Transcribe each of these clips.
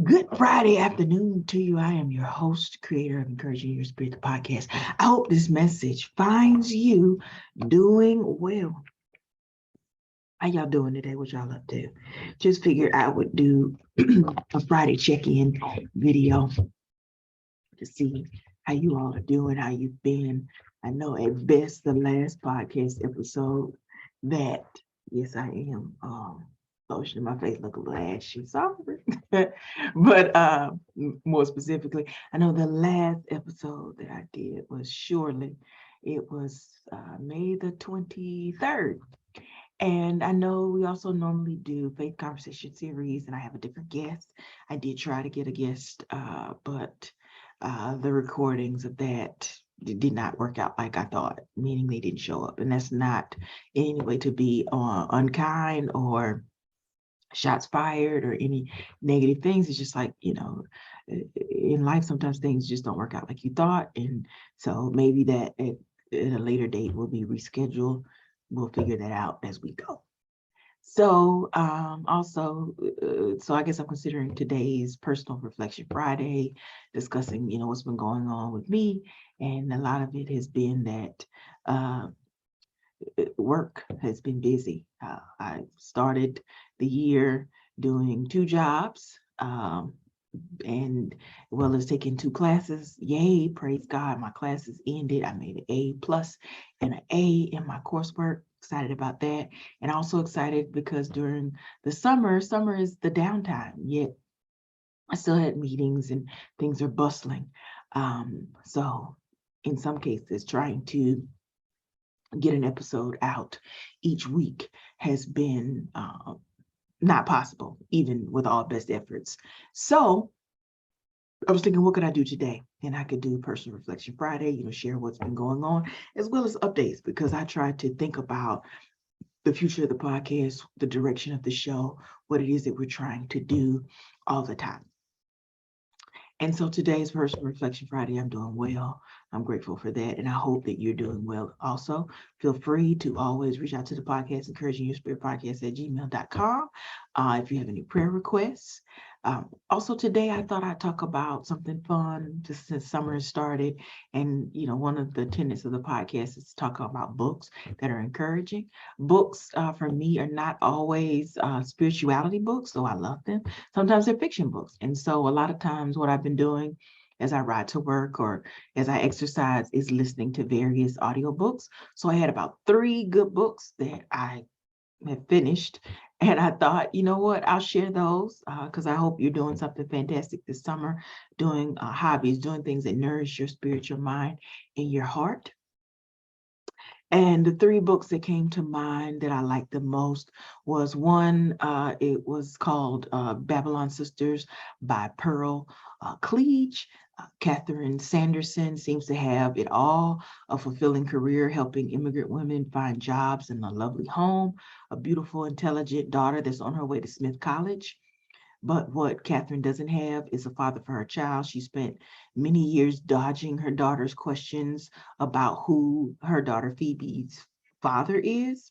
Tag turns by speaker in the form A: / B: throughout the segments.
A: Good Friday afternoon to you. I am your host, creator of Encouraging Your Spirit, the podcast. I hope this message finds you doing well. How y'all doing today? What y'all up to? Just figured I would do a Friday check-in video to see how you all are doing, how you've been. I know at best the last podcast episode that, yes, I am. Lotion in my face look a little ashy, sorry. But more specifically, I know the last episode that I did was surely, it was May the 23rd. And I know we also normally do faith conversation series, and I have a different guest. I did try to get a guest, but the recordings of that did not work out like I thought, meaning they didn't show up. And that's not in any way to be unkind or shots fired or any negative things. It's just like, in life, sometimes things just don't work out like you thought. And so maybe that at a later date will be rescheduled. We'll figure that out as we go. So so I guess I'm considering today's Personal Reflection Friday, discussing, what's been going on with me. And a lot of it has been that uh, work has been busy. I started the year doing two jobs, and well as taking two classes. Yay, praise God, my classes ended. I made an A plus and an A in my coursework. Excited about that. And also excited because during the summer is the downtime, yet I still had meetings and things are bustling. So in some cases, trying to get an episode out each week has been not possible, even with all best efforts. So I was thinking, what could I do today? And I could do Personal Reflection Friday, share what's been going on, as well as updates, because I try to think about the future of the podcast, the direction of the show, what it is that we're trying to do all the time. And so today's Personal Reflection Friday, I'm doing well. I'm grateful for that. And I hope that you're doing well also. Feel free to always reach out to the podcast, Encouraging Your Spirit podcast at gmail.com. If you have any prayer requests. Also today, I thought I'd talk about something fun just since summer has started. And, one of the tenets of the podcast is to talk about books that are encouraging. Books for me are not always spirituality books, though I love them. Sometimes they're fiction books. And so a lot of times what I've been doing as I ride to work or as I exercise is listening to various audiobooks. So I had about 3 good books that I have finished. And I thought, you know what, I'll share those because I hope you're doing something fantastic this summer, doing hobbies, doing things that nourish your spirit, your mind, and your heart. And the 3 books that came to mind that I liked the most was one, it was called Babylon Sisters by Pearl Cleage. Catherine Sanderson seems to have it all, a fulfilling career helping immigrant women find jobs in a lovely home, a beautiful, intelligent daughter that's on her way to Smith College. But what Catherine doesn't have is a father for her child. She spent many years dodging her daughter's questions about who her daughter Phoebe's father is.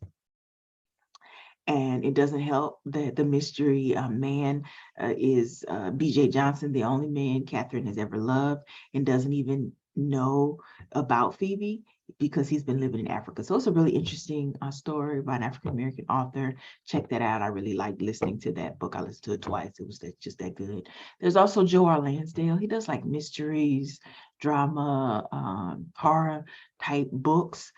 A: And it doesn't help that the mystery man is BJ Johnson, the only man Catherine has ever loved, and doesn't even know about Phoebe because he's been living in Africa. So it's a really interesting story by an African-American author. Check that out. I really liked listening to that book. I listened to it twice. It was just that good. There's also Joe R. Lansdale. He does like mysteries, drama, horror type books.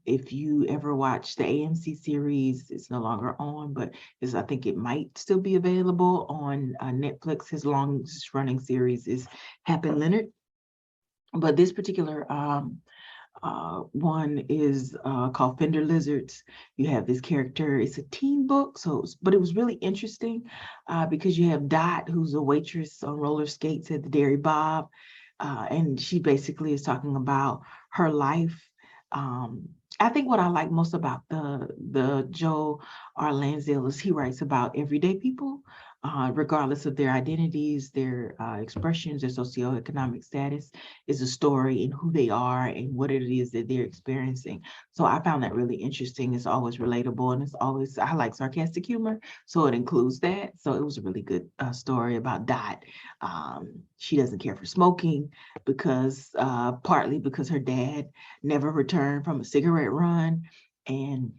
A: If you ever watch the AMC series, it's no longer on, but I think it might still be available on Netflix. His longest running series is Happen Leonard. But this particular one is called Fender Lizards. You have this character, it's a teen book, but it was really interesting because you have Dot, who's a waitress on roller skates at the Dairy Bob. And she basically is talking about her life. I think what I like most about the Joe R. Lansdale is he writes about everyday people, regardless of their identities, their expressions, their socioeconomic status, is a story in who they are and what it is that they're experiencing. So I found that really interesting. It's always relatable, and it's always, I like sarcastic humor, so it includes that. So it was a really good story about Dot. She doesn't care for smoking because partly because her dad never returned from a cigarette run, and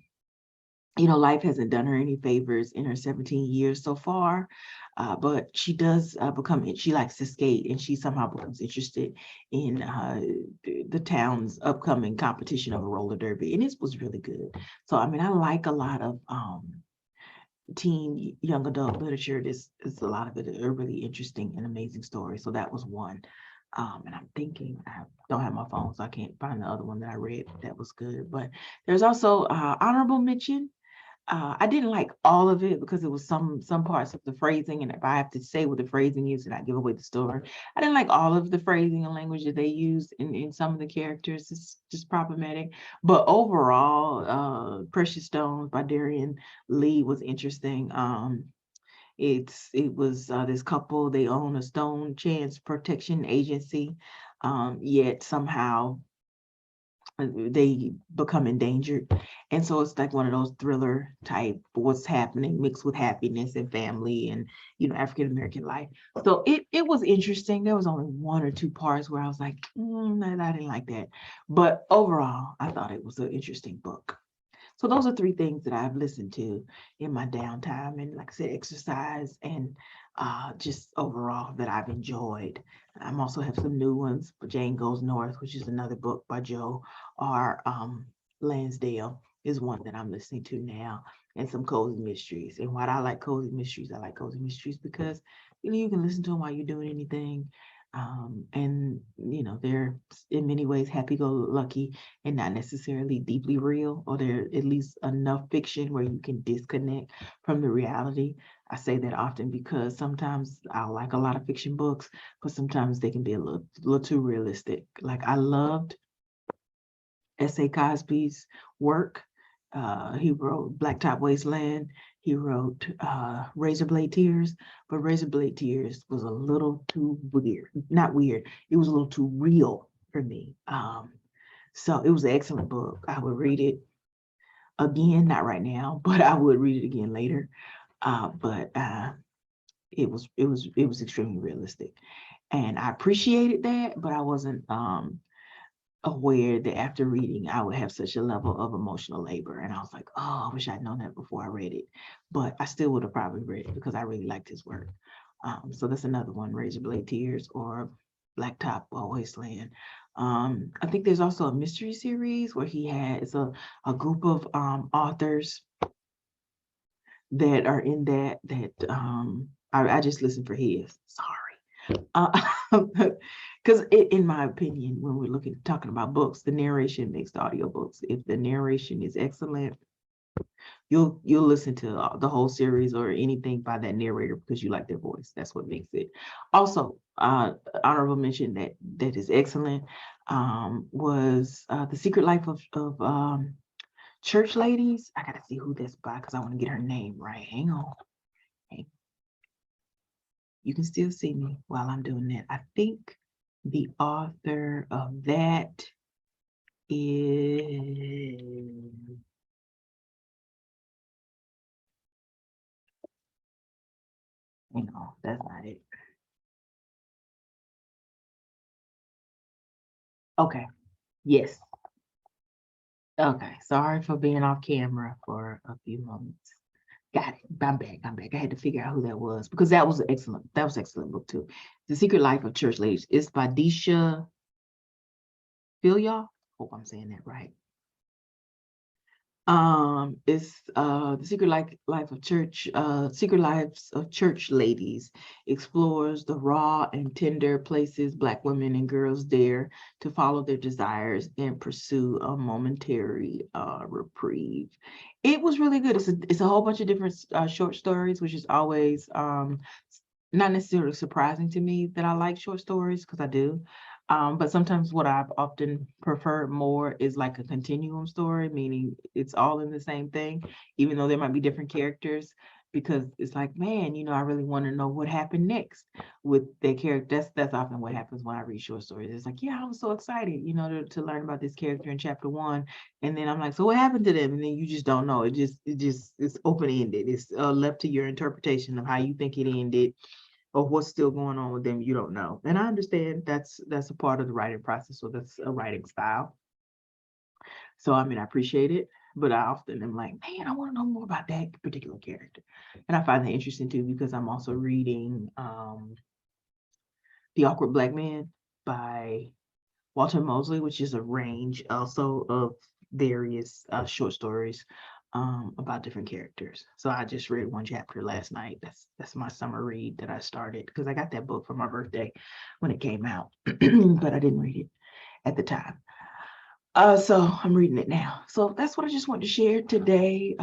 A: life hasn't done her any favors in her 17 years so far, but she does she likes to skate, and she somehow becomes interested in the town's upcoming competition of a roller derby, and it was really good. So, I mean, I like a lot of teen, young adult literature. This is a lot of it are really interesting and amazing stories. So that was one. And I'm thinking, I don't have my phone, so I can't find the other one that I read that was good. But there's also honorable mention. I didn't like all of it because it was some parts of the phrasing, and if I have to say what the phrasing is and I give away the story, I didn't like all of the phrasing and language that they used in some of the characters. It's just problematic. But overall, Precious Stones by Darian Lee was interesting. It was this couple, they own a stone chance protection agency, yet somehow they become endangered. And so it's like one of those thriller type, what's happening mixed with happiness and family and, African American life. So it was interesting. There was only one or two parts where I was like, I didn't like that. But overall, I thought it was an interesting book. So those are three things that I've listened to in my downtime, and like I said, exercise and just overall that I've enjoyed. I'm also have some new ones, but Jane Goes North, which is another book by Joe R. Lansdale, is one that I'm listening to now, and some cozy mysteries. And why do I like cozy mysteries? I like cozy mysteries because you can listen to them while you're doing anything. And they're in many ways happy-go-lucky and not necessarily deeply real, or they're at least enough fiction where you can disconnect from the reality. I say that often because sometimes I like a lot of fiction books, but sometimes they can be a little too realistic. Like, I loved S.A. Cosby's work. He wrote Blacktop Wasteland. He wrote Razorblade Tears, but Razorblade Tears was a little too weird. Not weird. It was a little too real for me. So it was an excellent book. I would read it again, not right now, but I would read it again later. But it was extremely realistic, and I appreciated that, but I wasn't aware that after reading I would have such a level of emotional labor. And I was like, oh, I wish I'd known that before I read it. But I still would have probably read it because I really liked his work. So that's another one, Razorblade Tears or Blacktop Wasteland. I think there's also a mystery series where he has a group of authors that are in that I just listened for his. Sorry. Because in my opinion, when we're talking about books, the narration makes the audiobooks. If the narration is excellent, you'll listen to the whole series or anything by that narrator because you like their voice. That's what makes it. Also, honorable mention that is excellent was The Secret Life of Church Ladies. I gotta see who that's by because I want to get her name right. Hang on. Hey. You can still see me while I'm doing that. I think the author of that is, that's not it. Okay. Yes. Okay. Sorry for being off camera for a few moments. Got it. I'm back. I had to figure out who that was because that was excellent book too. The Secret Life of Church Ladies. It's by Deesha Philyaw. Hope I'm saying that right. It's The Secret Lives of Church Ladies explores the raw and tender places Black women and girls dare to follow their desires and pursue a momentary reprieve. It was really good. It's a whole bunch of different short stories, which is always not necessarily surprising to me that I like short stories because I do. But sometimes what I've often preferred more is like a continuum story, meaning it's all in the same thing, even though there might be different characters, because it's like, man, I really want to know what happened next with their character. That's often what happens when I read short stories. It's like, yeah, I was so excited, to learn about this character in chapter 1, and then I'm like, so what happened to them? And then you just don't know. It's open ended. It's left to your interpretation of how you think it ended, or what's still going on with them. You don't know, and I understand that's a part of the writing process, so that's a writing style. So I mean, I appreciate it, but I often am like, man, I want to know more about that particular character. And I find that interesting too, because I'm also reading The Awkward Black Man by Walter Mosley, which is a range also of various short stories about different characters. So I just read one chapter last night. That's my summer read that I started, because I got that book for my birthday when it came out, but I didn't read it at the time. So I'm reading it now. So that's what I just wanted to share today.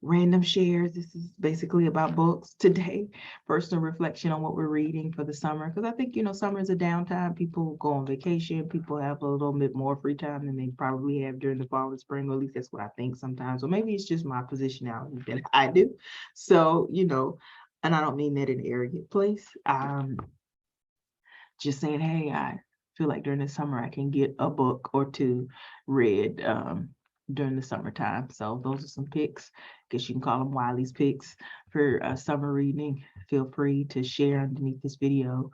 A: Random shares. This is basically about books today. Personal reflection on what we're reading for the summer. Because I think, summer is a downtime. People go on vacation. People have a little bit more free time than they probably have during the fall and spring. Or at least that's what I think sometimes. Or maybe it's just my positionality that I do. So, and I don't mean that in an arrogant place. Just saying, hey, I feel like during the summer I can get a book or two read during the summertime. So those are some picks. Guess you can call them Wiley's picks for summer reading. Feel free to share underneath this video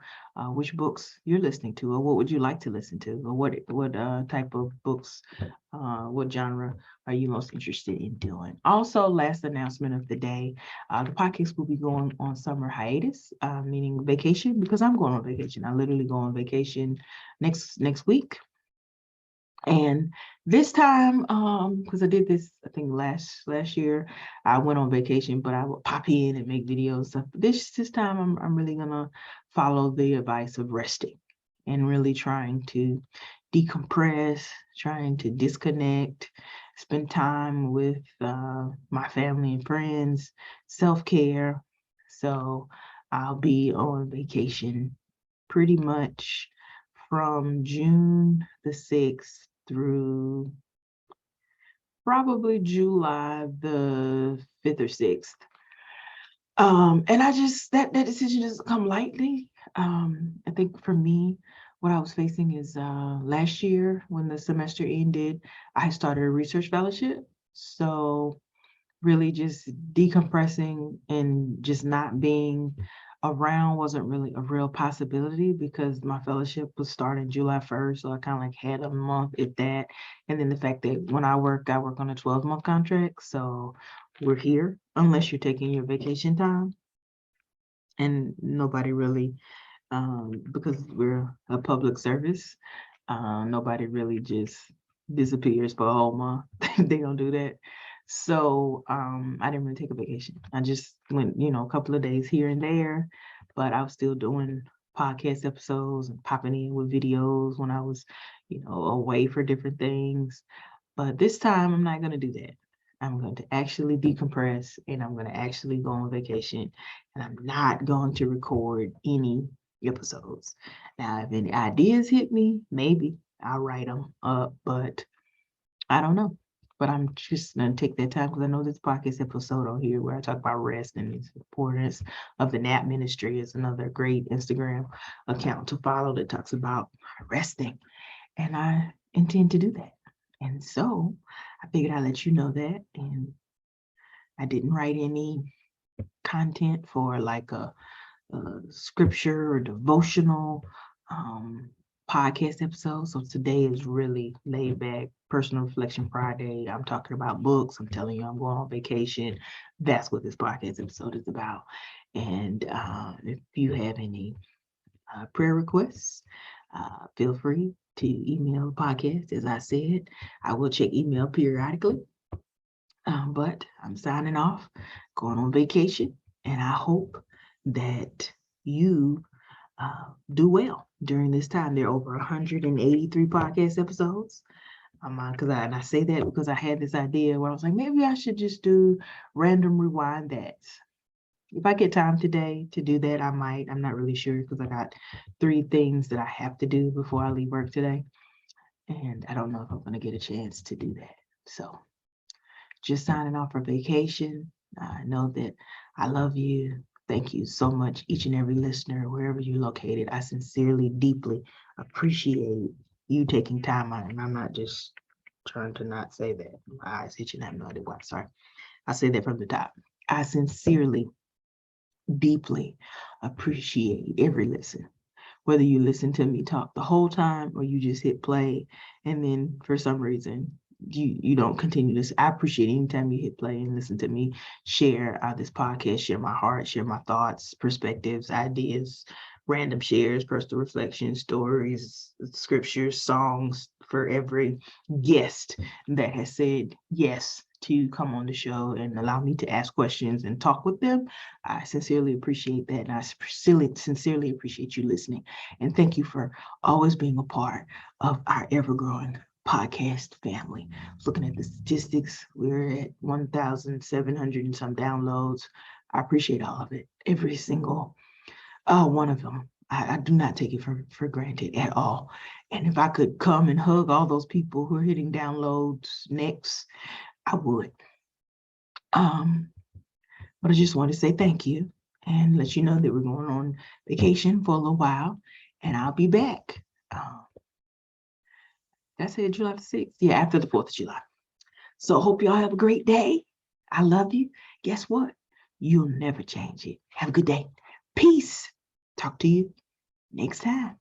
A: which books you're listening to, or what would you like to listen to, or what type of books, what genre are you most interested in doing. Also, last announcement of the day, the podcast will be going on summer hiatus, meaning vacation, because I'm going on vacation. I literally go on vacation next week. And this time, because I did this, I think last year, I went on vacation, but I would pop in and make videos stuff. But this time, I'm really gonna follow the advice of resting and really trying to decompress, trying to disconnect, spend time with my family and friends, self-care. So I'll be on vacation pretty much from June the 6th through probably July the 5th or 6th. And I just, that decision doesn't come lightly. I think for me, what I was facing is last year when the semester ended, I started a research fellowship. So really just decompressing and just not being around wasn't really a real possibility, because my fellowship was starting July 1st. So I kind of like had a month, if that. And then the fact that when I work on a 12-month contract. So we're here unless you're taking your vacation time. And nobody really, because we're a public service, nobody really just disappears for a whole month. They don't do that. So I didn't really take a vacation. I just went, a couple of days here and there, but I was still doing podcast episodes and popping in with videos when I was, away for different things. But this time I'm not going to do that. I'm going to actually decompress, and I'm going to actually go on vacation, and I'm not going to record any episodes. Now, if any ideas hit me, maybe I'll write them up, but I don't know. But I'm just going to take that time, because I know this podcast episode on here where I talk about rest and the importance of the nap ministry is another great Instagram account to follow that talks about resting. And I intend to do that. And so I figured I'd let you know that. And I didn't write any content for like a scripture or devotional podcast episode. So today is really laid back, personal reflection Friday. I'm talking about books. I'm telling you, I'm going on vacation. That's what this podcast episode is about. And if you have any prayer requests, feel free to email the podcast. As I said, I will check email periodically. But I'm signing off, going on vacation, and I hope that you do well during this time. There are over 183 podcast episodes. Because I say that because I had this idea where I was like, maybe I should just do random rewind that. If I get time today to do that, I might. I'm not really sure, because I got 3 things that I have to do before I leave work today. And I don't know if I'm going to get a chance to do that. So just signing off for vacation. I know that I love you. Thank you so much, each and every listener, wherever you're located. I sincerely, deeply appreciate you taking time out. And I'm not just trying to not say that. My eyes itching. I have no idea why. Sorry. I say that from the top. I sincerely, deeply appreciate every listen. Whether you listen to me talk the whole time or you just hit play and then for some reason you don't continue this. I appreciate anytime you hit play and listen to me share this podcast, share my heart, share my thoughts, perspectives, ideas, random shares, personal reflections, stories, scriptures, songs for every guest that has said yes to come on the show and allow me to ask questions and talk with them. I sincerely appreciate that. And I sincerely appreciate you listening. And thank you for always being a part of our ever-growing podcast family. I was looking at the statistics. We're at 1,700 and some downloads. I appreciate all of it. Every single one of them. I do not take it for granted at all. And if I could come and hug all those people who are hitting downloads next, I would. But I just want to say thank you and let you know that we're going on vacation for a little while and I'll be back. That's it, July the 6th. Yeah, after the 4th of July. So hope y'all have a great day. I love you. Guess what? You'll never change it. Have a good day. Peace. Talk to you next time.